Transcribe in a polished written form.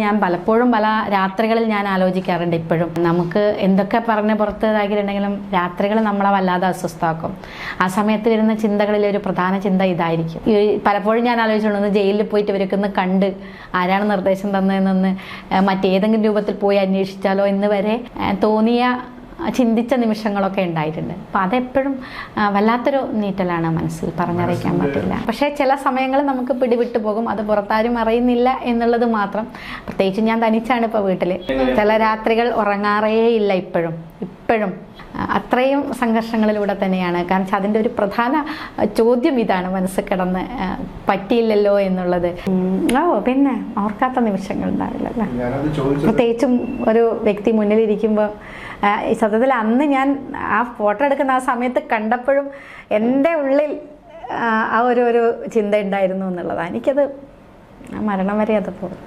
ഞാൻ പലപ്പോഴും പല രാത്രികളിൽ ഞാൻ ആലോചിക്കാറുണ്ട്. ഇപ്പോഴും നമുക്ക് എന്തൊക്കെ പറഞ്ഞ് പുറത്തേതാക്കിയിട്ടുണ്ടെങ്കിലും രാത്രികൾ നമ്മളെ വല്ലാതെ അസ്വസ്ഥമാക്കും. ആ സമയത്ത് വരുന്ന ചിന്തകളിൽ ഒരു പ്രധാന ചിന്ത ഇതായിരിക്കും. പലപ്പോഴും ഞാൻ ആലോചിച്ചിട്ടുണ്ട്, ജയിലിൽ പോയിട്ട് ഇവരൊക്കെ ഒന്ന് കണ്ട് ആരാണ് നിർദ്ദേശം തന്നതെന്നൊന്ന് മറ്റേതെങ്കിലും രൂപത്തിൽ പോയി അന്വേഷിച്ചാലോ എന്ന് വരെ ചിന്തിച്ച നിമിഷങ്ങളൊക്കെ ഉണ്ടായിട്ടുണ്ട്. അപ്പം അതെപ്പോഴും വല്ലാത്തൊരു നീറ്റലാണ്, മനസ്സിൽ പറഞ്ഞറിയിക്കാൻ പറ്റില്ല. പക്ഷേ ചില സമയങ്ങൾ നമുക്ക് പിടിവിട്ടു പോകും, അത് പുറത്താരും അറിയുന്നില്ല എന്നുള്ളത് മാത്രം. പ്രത്യേകിച്ച് ഞാൻ തനിച്ചാണ് ഇപ്പോൾ വീട്ടിൽ. ചില രാത്രികൾ ഉറങ്ങാറേ ഇല്ല. ഇപ്പോഴും അത്രയും സംഘർഷങ്ങളിലൂടെ തന്നെയാണ്. കാരണം അതിൻ്റെ ഒരു പ്രധാന ചോദ്യം ഇതാണ്, മനസ്സിൽ കിടന്ന് പറ്റിയില്ലല്ലോ എന്നുള്ളത്. പിന്നെ ഓർക്കാത്ത നിമിഷങ്ങൾ ഉണ്ടാവില്ലല്ലോ. പ്രത്യേകിച്ചും ഒരു വ്യക്തി മുന്നിലിരിക്കുമ്പോൾ സത്യത്തിൽ അന്ന് ഞാൻ ആ ഫോട്ടോ എടുക്കുന്ന ആ സമയത്ത് കണ്ടപ്പോഴും എൻ്റെ ഉള്ളിൽ ആ ഒരു ചിന്ത ഉണ്ടായിരുന്നു എന്നുള്ളതാണ്. എനിക്കത് മരണം വരെ അത് പോകും.